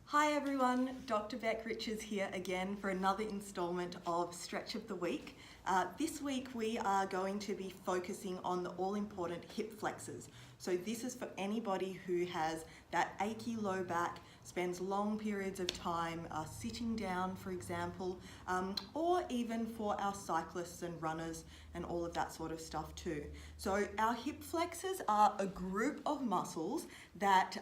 Hi everyone, Dr. Beck Richards here again for another installment of Stretch of the Week. This week we are going to be focusing on the all-important hip flexors. So this is for anybody who has that achy low back, spends long periods of time sitting down, for example, or even for our cyclists and runners and all of that sort of stuff too. So our hip flexors are a group of muscles that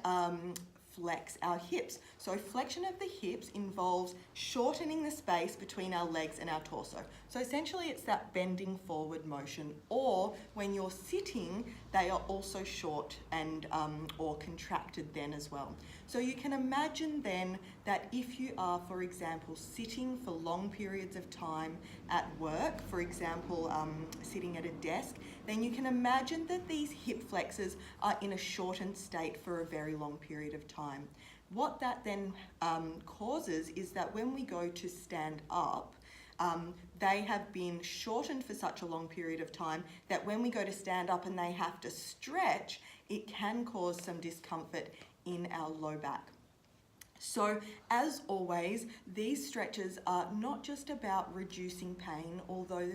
flex our hips. So flexion of the hips involves shortening the space between our legs and our torso. So essentially it's that bending forward motion, or when you're sitting, they are also short and or contracted then as well. So you can imagine then that if you are, for example, sitting for long periods of time at work, for example, sitting at a desk, then you can imagine that these hip flexors are in a shortened state for a very long period of time. What that then causes is that when we go to stand up, they have been shortened for such a long period of time that when we go to stand up and they have to stretch, it can cause some discomfort in our low back. So as always, these stretches are not just about reducing pain, although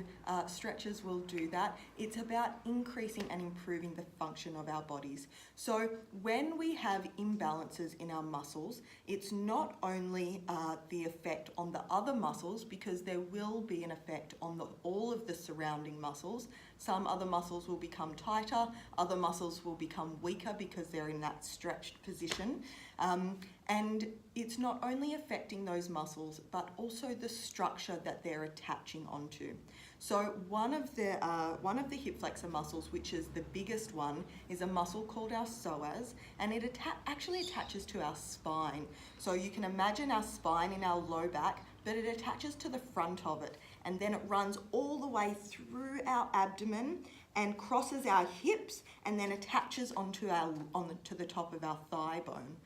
stretches will do that. It's about increasing and improving the function of our bodies. So when we have imbalances in our muscles, it's not only the effect on the other muscles, because there will be an effect on all of the surrounding muscles. Some other muscles will become tighter, other muscles will become weaker because they're in that stretched position. And it's not only affecting those muscles, but also the structure that they're attaching onto. So one of the hip flexor muscles, which is the biggest one, is a muscle called our psoas, and it actually attaches to our spine. So you can imagine our spine in our low back, but it attaches to the front of it, and then it runs all the way through our abdomen and crosses our hips and then attaches onto the top of our thigh bone.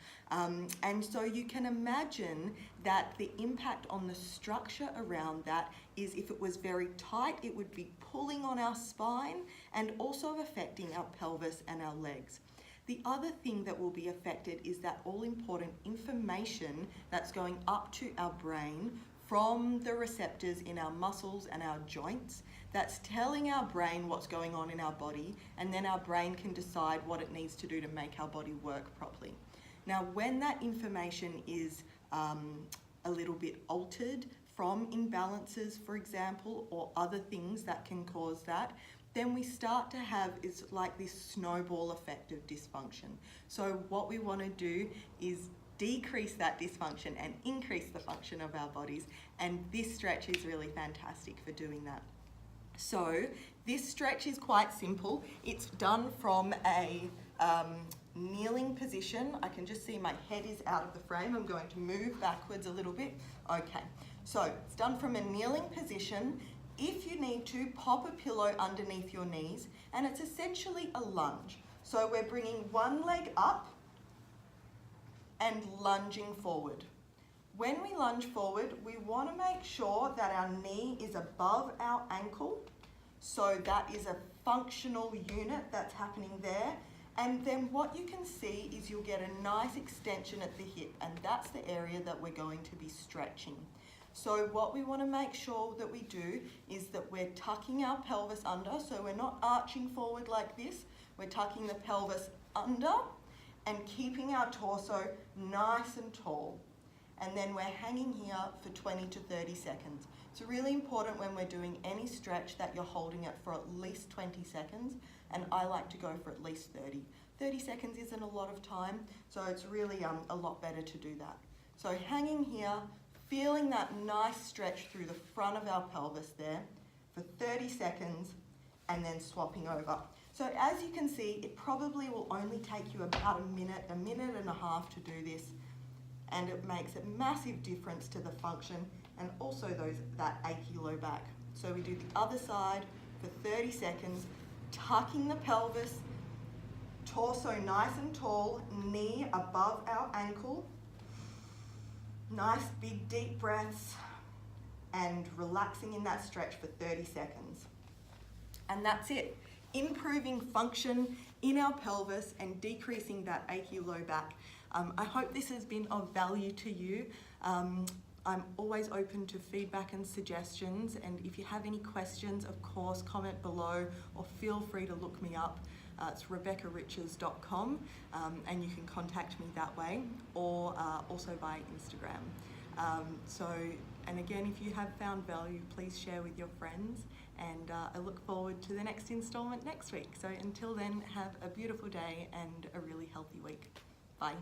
And so you can imagine that the impact on the structure around that is, if it was very tight, it would be pulling on our spine and also affecting our pelvis and our legs. The other thing that will be affected is that all-important information that's going up to our brain from the receptors in our muscles and our joints, that's telling our brain what's going on in our body, and then our brain can decide what it needs to do to make our body work properly. Now, when that information is a little bit altered from imbalances, for example, or other things that can cause that, then we start to have is like this snowball effect of dysfunction. So what we want to do is decrease that dysfunction and increase the function of our bodies, and this stretch is really fantastic for doing that. So this stretch is quite simple. It's done from a kneeling position. I can just see my head is out of the frame. I'm going to move backwards a little bit. Okay, so it's done from a kneeling position. If you need to, pop a pillow underneath your knees, and it's essentially a lunge. So we're bringing one leg up and lunging forward. When we lunge forward, we want to make sure that our knee is above our ankle. So that is a functional unit that's happening there. And then what you can see is you'll get a nice extension at the hip, and that's the area that we're going to be stretching. So what we want to make sure that we do is that we're tucking our pelvis under, so we're not arching forward like this. We're tucking the pelvis under and keeping our torso nice and tall. And then we're hanging here for 20 to 30 seconds. It's really important when we're doing any stretch that you're holding it for at least 20 seconds, and I like to go for at least 30. 30 seconds isn't a lot of time, so it's really a lot better to do that. So hanging here, feeling that nice stretch through the front of our pelvis there for 30 seconds, and then swapping over. So as you can see, it probably will only take you about a minute and a half to do this, and it makes a massive difference to the function and also that achy low back. So we do the other side for 30 seconds, tucking the pelvis, torso nice and tall, knee above our ankle, nice big deep breaths, and relaxing in that stretch for 30 seconds. And that's it. Improving function in our pelvis and decreasing that achy low back. I hope this has been of value to you. I'm always open to feedback and suggestions, and if you have any questions, of course, comment below or feel free to look me up. It's rebeccariches.com, and you can contact me that way, or also by Instagram. And again, if you have found value, please share with your friends, and I look forward to the next installment next week. So until then, have a beautiful day and a really healthy week. Bye.